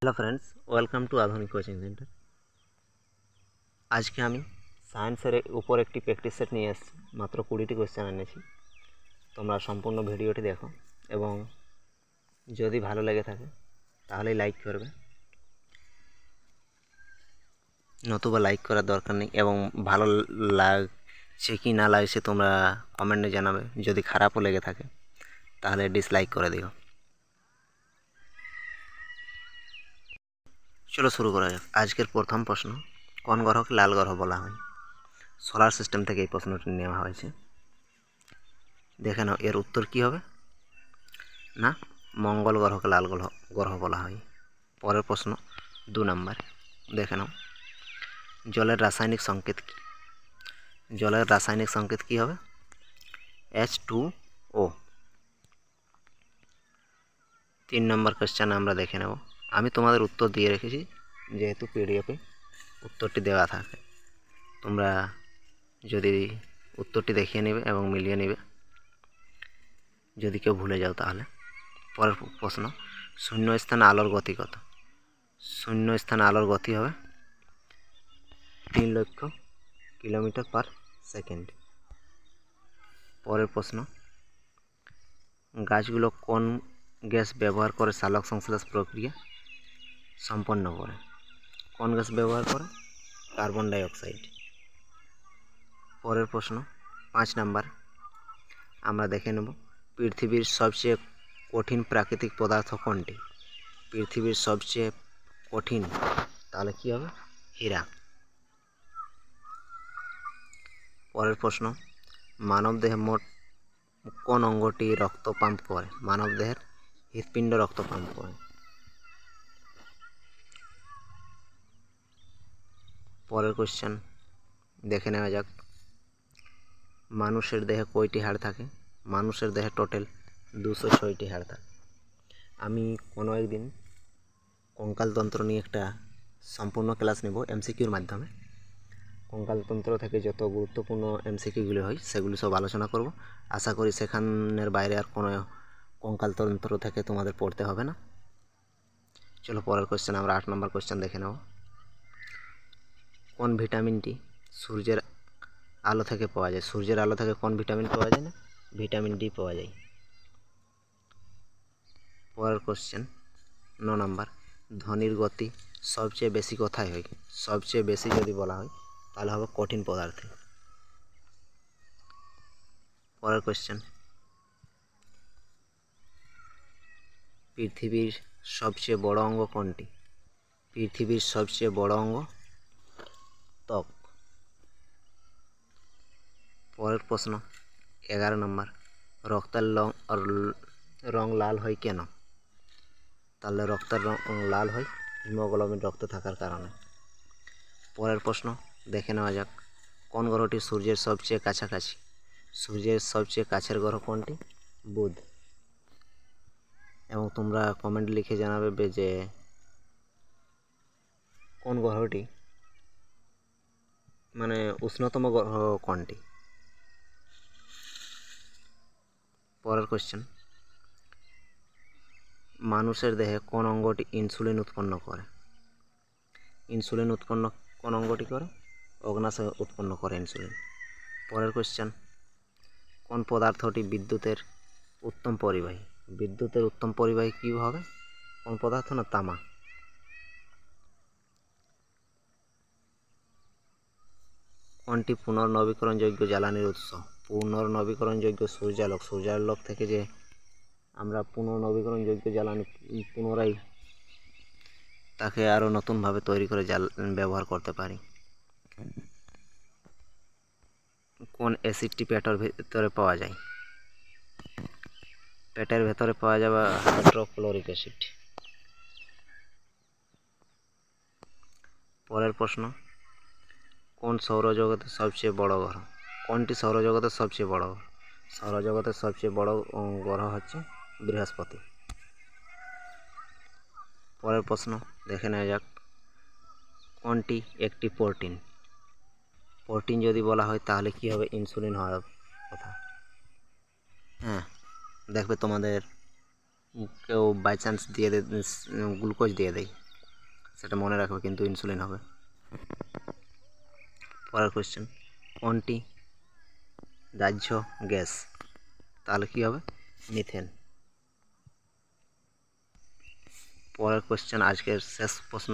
Hello friends, welcome to আধুনিক coaching centre. আজকে আমি সায়েন্সের উপর একটি প্র্যাকটিস সেট নিয়ে এসেছি। মাত্র 20টি কোয়েশ্চেন এনেছি। তোমরা সম্পূর্ণ ভিডিওটি দেখো এবং যদি ভালো লেগে থাকে তাহলেই লাইক করবে, নতুবা লাইক করার দরকার নেই। এবং ভালো লাগছে কি না লাগছে তোমরা কমেন্টে জানাবে। যদি খারাপও লেগে থাকে তাহলে ডিসলাইক করে দিও। চলো শুরু করা যাক। আজকের প্রথম প্রশ্ন, কোন গ্রহকে লাল গ্রহ বলা হয়? সোলার সিস্টেম থেকে এই প্রশ্নটি নেওয়া হয়েছে। দেখে নাও এর উত্তর কি হবে। না, মঙ্গল গ্রহকে লাল গ্রহ বলা হয়। পরের প্রশ্ন 2 নম্বর, দেখে নাও জলের রাসায়নিক সংকেত কি? জলের রাসায়নিক সংকেত কি হবে? H2O। 3 নম্বর কোশ্চেন আমরা দেখে নেব। আমি তোমাদের উত্তর দিয়ে রেখেছি, যেহেতু পিডিএফে উত্তরটি দেওয়া থাকে। তোমরা যদি উত্তরটি দেখিয়ে নেবে এবং মিলিয়ে নেবে, যদি কেউ ভুলে যাও তাহলে। পরের প্রশ্ন, শূন্য স্থানে আলোর গতি কত? শূন্য স্থানে আলোর গতি হবে 3 লক্ষ কিলোমিটার পার সেকেন্ড। পরের প্রশ্ন, গাছগুলো কোন গ্যাস ব্যবহার করে সালোক সংশ্লেষ প্রক্রিয়া সম্পন্ন করে? কোন গ্যাস ব্যবহার করে? Carbon die oxide. পরের প্রশ্ন 5 নাম্বার, আমরা দেখে নেব পৃথিবীর সবচেয়ে কঠিন প্রাকৃতিক পদার্থ কোনটি? পৃথিবীর সবচেয়ে কঠিন, তাহলে কি হবে? হীরা। পরের প্রশ্ন, মানবদেহে মোট কোন অঙ্গটি রক্ত পাম্প করে? মানবদেহের হৃৎপিণ্ড রক্ত পাম্প করে। পরের কোশ্চেন দেখে নেওয়া যাক, মানুষের দেহে কয়টি হাড় থাকে? মানুষের দেহে টোটাল 206টি হাড় থাকে। আমি কোনো একদিন কঙ্কালতন্ত্র নিয়ে একটা সম্পূর্ণ ক্লাস নেব এমসিকিউর মাধ্যমে। কঙ্কালতন্ত্র থেকে যত গুরুত্বপূর্ণ এমসিকিউগুলি হয় সেগুলি সব আলোচনা করব। আশা করি সেখানের বাইরে আর কোনো কঙ্কালতন্ত্র থেকে তোমাদের পড়তে হবে না। চলো পরের কোশ্চেন আমরা 8 নম্বর কোশ্চেন দেখে নেব। কোন ভিটামিনটি সূর্যের আলো থেকে পাওয়া যায়? সূর্যের আলো থেকে কোন ভিটামিন পাওয়া যায় না? ভিটামিন ডি পাওয়া যায়। পরের কোশ্চেন 9 নম্বর, ধ্বনির গতি সবচেয়ে বেশি কোথায় হয়? সবচেয়ে বেশি যদি বলা হয় তাহলে হবে কঠিন পদার্থে। পরের কোশ্চেন, পৃথিবীর সবচেয়ে বড় অঙ্গ কোনটি? পৃথিবীর সবচেয়ে বড় অঙ্গ ত্বক। পরের প্রশ্ন 11 নম্বর, রক্তের রং লাল হয় কেন? তাহলে রক্তের রং লাল হয় হিমোগ্লোবিন রক্তে থাকার কারণে। পরের প্রশ্ন দেখে নেওয়া যাক, কোন গ্রহটি সূর্যের সবচেয়ে কাছাকাছি? সূর্যের সবচেয়ে কাছের গ্রহ কোনটি? বুধ। এবং তোমরা কমেন্ট লিখে জানাবে যে কোন গ্রহটি মানে উষ্ণতম গ্রহ কোনটি। পরের কোশ্চেন, মানুষের দেহে কোন অঙ্গটি ইনসুলিন উৎপন্ন করে? ইনসুলিন উৎপন্ন কোন অঙ্গটি করে? অগ্ন্যাশয় উৎপন্ন করে ইনসুলিন। পরের কোশ্চেন, কোন পদার্থটি বিদ্যুতের উত্তম পরিবাহী? বিদ্যুতের উত্তম পরিবাহী কী হবে? কোন পদার্থ? না, তামা। কোনটি পুনর্নবীকরণযোগ্য জ্বালানির উৎস? পুনর্নবীকরণযোগ্য সূর্যালোক। সূর্যালোক থেকে যে আমরা পুনর্নবীকরণযোগ্য জ্বালানি পুনরায় তাকে আরও নতুনভাবে তৈরি করে ব্যবহার করতে পারি। কোন অ্যাসিডটি পেটের ভেতরে পাওয়া যায়? পেটের ভেতরে পাওয়া যাবে হাইড্রোক্লোরিক অ্যাসিড। পরের প্রশ্ন, কোন সৌরজগতের সবচেয়ে বড় গ্রহ? কোনটি সৌরজগতের সবচেয়ে বড় গ্রহ? সৌরজগতের সবচেয়ে বড় গ্রহ হচ্ছে বৃহস্পতি। পরের প্রশ্ন দেখে নেওয়া যাক, কোনটি একটি প্রোটিন? প্রোটিন যদি বলা হয় তাহলে কি হবে? ইনসুলিন হওয়ার কথা। হ্যাঁ, দেখবে তোমাদের কেউ বাই চান্স দিয়ে গ্লুকোজ দিয়ে দেয়, সেটা মনে রাখবে, কিন্তু ইনসুলিন হবে। পরের কোয়েশ্চেন, কোনটি দাহ্য গ্যাস? তাহলে কি হবে? মিথেন। পরের কোয়েশ্চেন, আজকের শেষ প্রশ্ন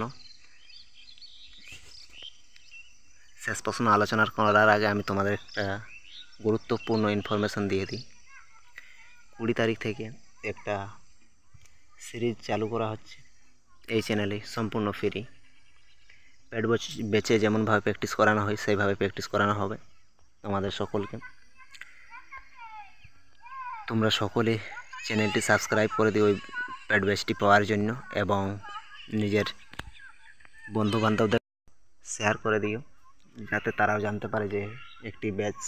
আলোচনা করার আগে আমি তোমাদের একটা গুরুত্বপূর্ণ ইনফরমেশন দিয়ে দিই। 20 তারিখ থেকে একটা সিরিজ চালু করা হচ্ছে এই চ্যানেলে, সম্পূর্ণ ফ্রি। পেট বেচে যেমনভাবে প্র্যাকটিস করানো হয় সেইভাবে প্র্যাকটিস করানো হবে তোমাদের সকলকে। তোমরা সকলে চ্যানেলটি সাবস্ক্রাইব করে দিও ওই পেট ব্যাচটি পাওয়ার জন্য, এবং নিজের বন্ধুবান্ধবদের শেয়ার করে দিও, যাতে তারাও জানতে পারে যে একটি ব্যাচ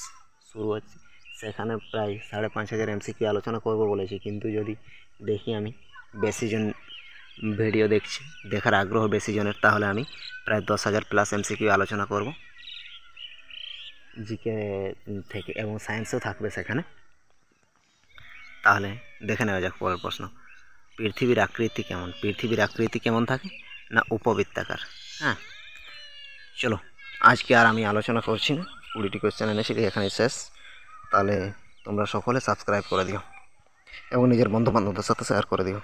শুরু হচ্ছে। সেখানে প্রায় 5,500 MCQ আলোচনা করব বলেছি, কিন্তু যদি দেখি আমি বেশি জন ভিডিও দেখার আগ্রহ বেশি জনের, তাহলে আমি প্রায় 10,000+ MCQ আলোচনা করব জিকে থেকে, এবং সায়েন্সও থাকবে সেখানে। তাহলে দেখে নেওয়া যাক পরের প্রশ্ন। পৃথিবীর আকৃতি কেমন? পৃথিবীর আকৃতি কেমন থাকে না উপবৃত্তাকার। হ্যাঁ, চলো আজকে আর আমি আলোচনা করছি না, 20টি কোয়েশ্চেন এনেছি, এখানে শেষ। তাহলে তোমরা সকলে সাবস্ক্রাইব করে দিও এবং নিজের বন্ধুবান্ধবদের সাথে শেয়ার করে দিও।